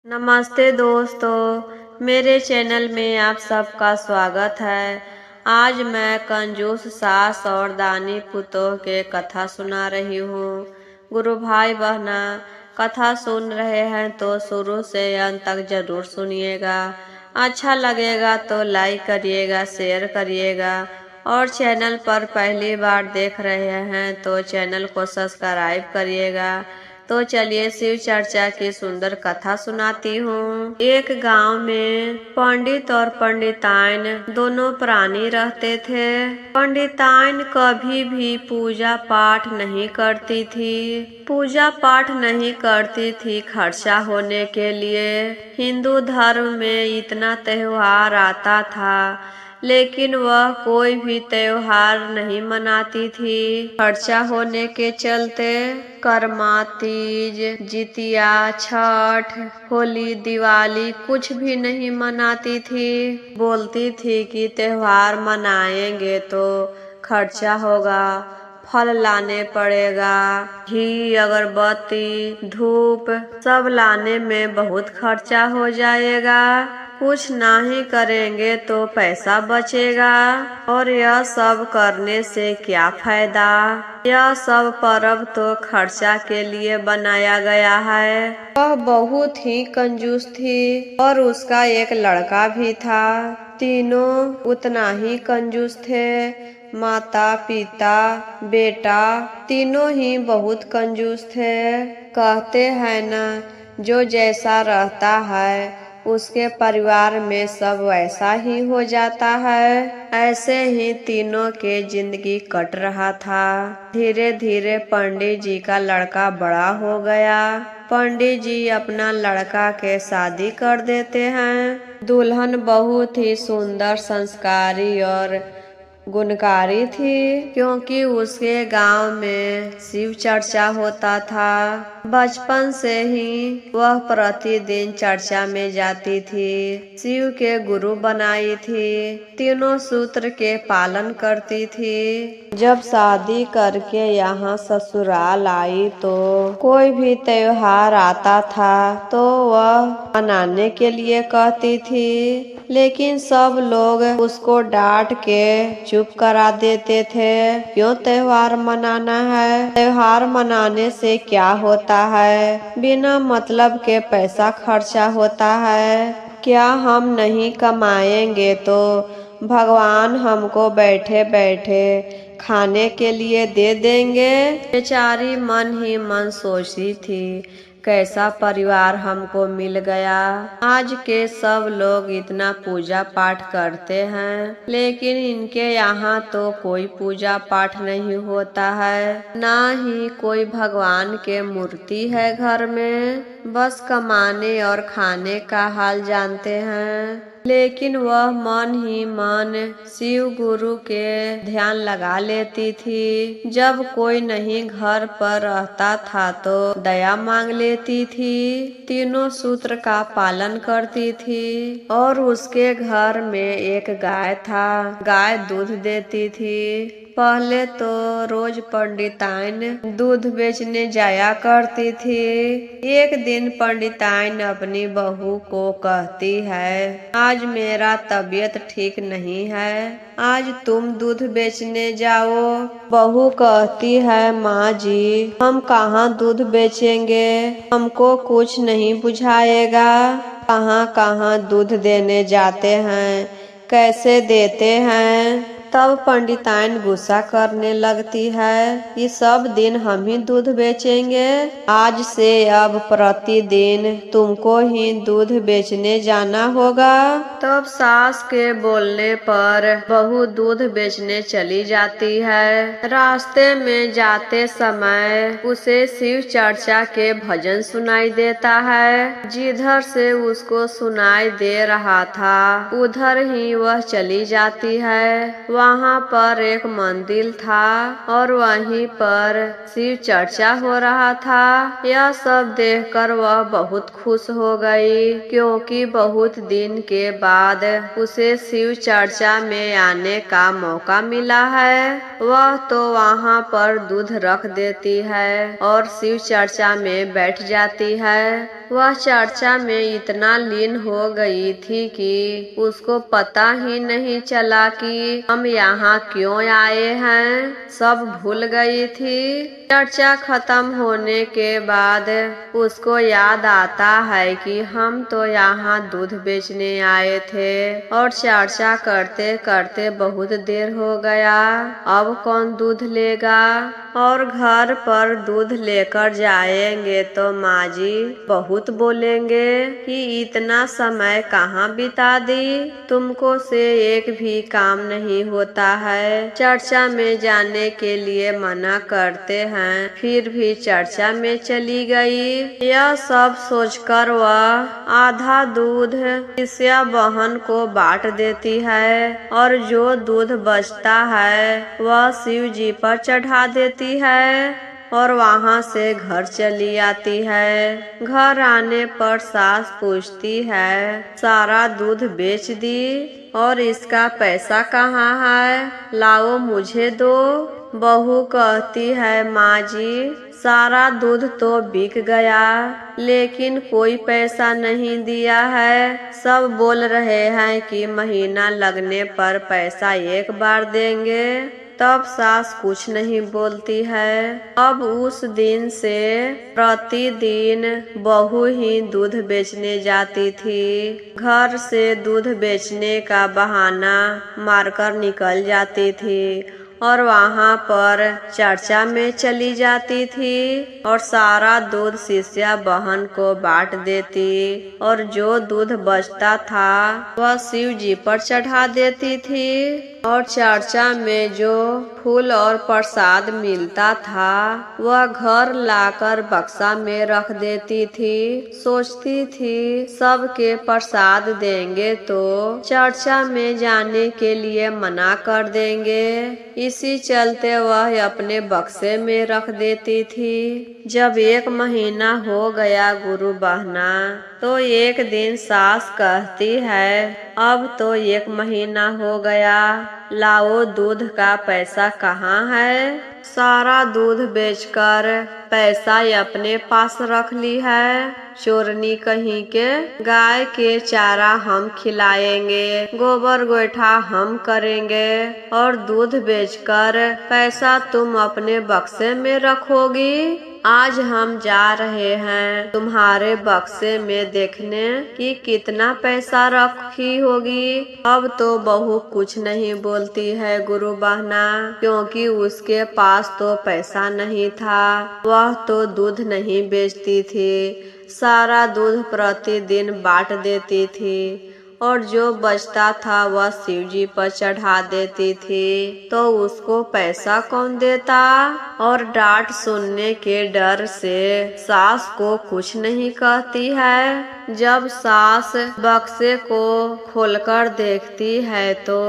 नमस्ते दोस्तों, मेरे चैनल में आप सबका स्वागत है। आज मैं कंजूस सास और दानी पुतोह के कथा सुना रही हूँ। गुरु भाई बहना, कथा सुन रहे हैं तो शुरू से अंत तक जरूर सुनिएगा। अच्छा लगेगा तो लाइक करिएगा, शेयर करिएगा और चैनल पर पहली बार देख रहे हैं तो चैनल को सब्सक्राइब करिएगा। तो चलिए शिव चर्चा की सुंदर कथा सुनाती हूँ। एक गांव में पंडित और पंडिताइन दोनों प्राणी रहते थे। पंडिताइन कभी भी पूजा पाठ नहीं करती थी। पूजा पाठ नहीं करती थी खर्चा होने के लिए। हिंदू धर्म में इतना त्योहार आता था लेकिन वह कोई भी त्योहार नहीं मनाती थी। खर्चा होने के चलते कर्मा, तीज, जितिया, छठ, होली, दिवाली कुछ भी नहीं मनाती थी। बोलती थी कि त्योहार मनाएंगे तो खर्चा होगा, फल लाने पड़ेगा, घी, अगरबत्ती, धूप सब लाने में बहुत खर्चा हो जाएगा। कुछ नहीं करेंगे तो पैसा बचेगा और यह सब करने से क्या फायदा। यह सब पर्व तो खर्चा के लिए बनाया गया है। वह बहुत ही कंजूस थी और उसका एक लड़का भी था। तीनों उतना ही कंजूस थे। माता, पिता, बेटा तीनों ही बहुत कंजूस थे। कहते हैं न, जो जैसा रहता है उसके परिवार में सब वैसा ही हो जाता है। ऐसे ही तीनों के जिंदगी कट रहा था। धीरे धीरे पंडित जी का लड़का बड़ा हो गया। पंडित जी अपना लड़का के शादी कर देते हैं। दुल्हन बहुत ही सुंदर, संस्कारी और गुणकारी थी क्योंकि उसके गांव में शिव चर्चा होता था। बचपन से ही वह प्रतिदिन चर्चा में जाती थी। शिव के गुरु बनाई थी। तीनों सूत्र के पालन करती थी। जब शादी करके यहाँ ससुराल आई तो कोई भी त्योहार आता था तो वह मनाने के लिए कहती थी, लेकिन सब लोग उसको डांट के चुप करा देते थे। क्यों त्योहार मनाना है? त्योहार मनाने से क्या होता है? बिना मतलब के पैसा खर्चा होता है। क्या हम नहीं कमाएंगे तो भगवान हमको बैठे बैठे खाने के लिए दे देंगे? बेचारी मन ही मन सोचती थी, कैसा परिवार हमको मिल गया। आज के सब लोग इतना पूजा पाठ करते हैं लेकिन इनके यहाँ तो कोई पूजा पाठ नहीं होता है, ना ही कोई भगवान के मूर्ति है घर में। बस कमाने और खाने का हाल जानते हैं। लेकिन वह मन ही मन शिव गुरु के ध्यान लगा लेती थी। जब कोई नहीं घर पर रहता था तो दया मांग लेती थी। तीनों सूत्र का पालन करती थी और उसके घर में एक गाय था। गाय दूध देती थी। पहले तो रोज पंडिताइन दूध बेचने जाया करती थी। एक दिन पंडिताइन अपनी बहू को कहती है, आज मेरा तबीयत ठीक नहीं है, आज तुम दूध बेचने जाओ। बहू कहती है, माँ जी हम कहाँ दूध बेचेंगे, हमको कुछ नहीं बुझाएगा। कहाँ कहाँ दूध देने जाते हैं, कैसे देते हैं? तब पंडिताइन गुस्सा करने लगती है, ये सब दिन हम ही दूध बेचेंगे। आज से अब प्रतिदिन तुमको ही दूध बेचने जाना होगा। तब सास के बोलने पर बहू दूध बेचने चली जाती है। रास्ते में जाते समय उसे शिव चर्चा के भजन सुनाई देता है। जिधर से उसको सुनाई दे रहा था उधर ही वह चली जाती है। वहाँ पर एक मंदिर था और वहीं पर शिव चर्चा हो रहा था। यह सब देखकर वह बहुत खुश हो गई क्योंकि बहुत दिन के बाद उसे शिव चर्चा में आने का मौका मिला है। वह तो वहाँ पर दूध रख देती है और शिव चर्चा में बैठ जाती है। वह चर्चा में इतना लीन हो गई थी कि उसको पता ही नहीं चला कि हम यहाँ क्यों आए हैं। सब भूल गई थी। चर्चा खत्म होने के बाद उसको याद आता है कि हम तो यहाँ दूध बेचने आए थे और चर्चा करते करते बहुत देर हो गया। अब कौन दूध लेगा? और घर पर दूध लेकर जाएंगे तो माँ जी बहुत बोलेंगे कि इतना समय कहाँ बिता दी, तुमको से एक भी काम नहीं होता है। चर्चा में जाने के लिए मना करते हैं, फिर भी चर्चा में चली गई। यह सब सोचकर वह आधा दूध शिष्या बहन को बांट देती है और जो दूध बचता है वह शिव जी पर चढ़ा देती है और वहाँ से घर चली आती है। घर आने पर सास पूछती है, सारा दूध बेच दी और इसका पैसा कहाँ है? लाओ मुझे दो। बहू कहती है, माँ जी सारा दूध तो बिक गया लेकिन कोई पैसा नहीं दिया है। सब बोल रहे हैं कि महीना लगने पर पैसा एक बार देंगे। तब सास कुछ नहीं बोलती है। अब उस दिन से प्रतिदिन बहू ही दूध बेचने जाती थी। घर से दूध बेचने का बहाना मारकर निकल जाती थी और वहाँ पर चर्चा में चली जाती थी और सारा दूध शिष्या बहन को बांट देती और जो दूध बचता था वह शिव जी पर चढ़ा देती थी। और चर्चा में जो फूल और प्रसाद मिलता था वह घर लाकर बक्सा में रख देती थी। सोचती थी सबके प्रसाद देंगे तो चर्चा में जाने के लिए मना कर देंगे। इसी चलते वह अपने बक्से में रख देती थी। जब 1 महीना हो गया गुरु बहना, तो एक दिन सास कहती है, अब तो 1 महीना हो गया, लाओ दूध का पैसा कहाँ है? सारा दूध बेचकर पैसा अपने पास रख ली है। चोरनी कहीं के, गाय के चारा हम खिलाएंगे, गोबर गोईठा हम करेंगे और दूध बेचकर पैसा तुम अपने बक्से में रखोगी। आज हम जा रहे हैं तुम्हारे बक्से में देखने कि कितना पैसा रखी होगी। अब तो बहू कुछ नहीं बोलती है गुरु बहना, क्योंकि उसके पास तो पैसा नहीं था। वह तो दूध नहीं बेचती थी, सारा दूध प्रतिदिन बांट देती थी और जो बचता था वह शिव जी पर चढ़ा देती थी। तो उसको पैसा कौन देता? और डांट सुनने के डर से सास को कुछ नहीं कहती है। जब सास बक्से को खोलकर देखती है तो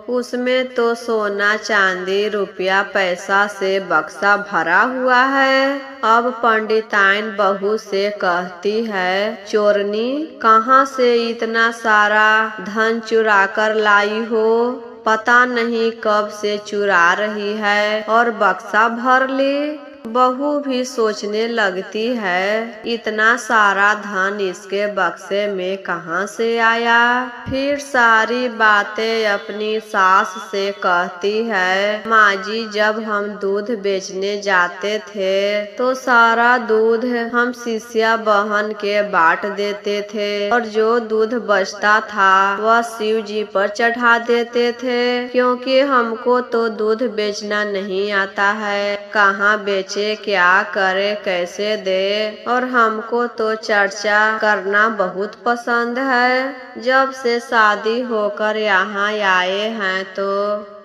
उसमें तो सोना चांदी रुपया पैसा से बक्सा भरा हुआ है। अब पंडिताइन बहू से कहती है, चोरनी कहाँ से इतना सारा धन चुरा कर लाई हो? पता नहीं कब से चुरा रही है और बक्सा भर ली। बहू भी सोचने लगती है, इतना सारा धन इसके बक्से में कहाँ से आया। फिर सारी बातें अपनी सास से कहती है, माँ जी जब हम दूध बेचने जाते थे तो सारा दूध हम शिष्या बहन के बांट देते थे और जो दूध बचता था वह शिव जी पर चढ़ा देते थे, क्योंकि हमको तो दूध बेचना नहीं आता है, कहाँ बेचे, क्या करे, कैसे दे। और हमको तो चर्चा करना बहुत पसंद है। जब से शादी होकर यहाँ आए हैं तो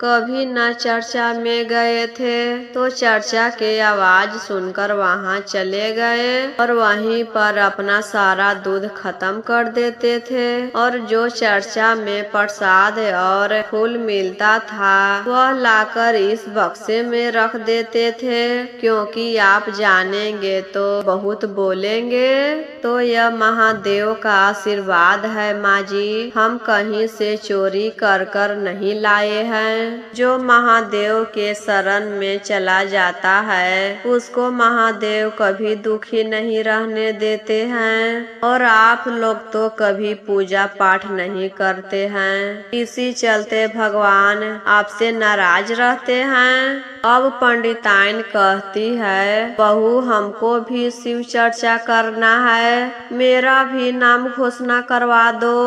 कभी न चर्चा में गए थे, तो चर्चा के आवाज सुनकर वहाँ चले गए और वहीं पर अपना सारा दूध खत्म कर देते थे और जो चर्चा में प्रसाद और फूल मिलता था वह लाकर इस बक्से में रख देते थे, क्योंकि आप जानेंगे तो बहुत बोलेंगे। तो यह महादेव का आशीर्वाद है माँ जी, हम कहीं से चोरी कर कर नहीं लाए हैं। जो महादेव के शरण में चला जाता है उसको महादेव कभी दुखी नहीं रहने देते हैं। और आप लोग तो कभी पूजा पाठ नहीं करते हैं, इसी चलते भगवान आपसे नाराज रहते हैं। अब पंडिताइन कहती है, बहू हमको भी शिव चर्चा करना है, मेरा भी नाम घोषणा करवा दो।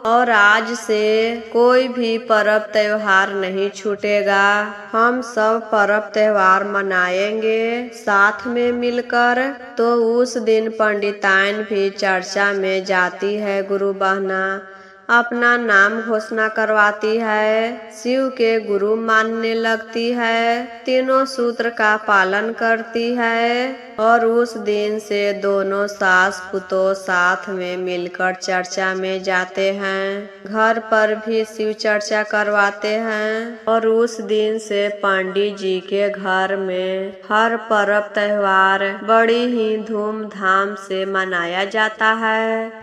और आज से कोई भी पर्व त्योहार नहीं छूटेगा, हम सब पर्व त्योहार मनाएंगे साथ में मिलकर। तो उस दिन पंडिताइन भी चर्चा में जाती है, गुरु बहना अपना नाम घोषणा करवाती है, शिव के गुरु मानने लगती है, तीनों सूत्र का पालन करती है। और उस दिन से दोनों सास पुतोह साथ में मिलकर चर्चा में जाते हैं, घर पर भी शिव चर्चा करवाते हैं। और उस दिन से पंडित जी के घर में हर पर्व त्योहार बड़ी ही धूमधाम से मनाया जाता है।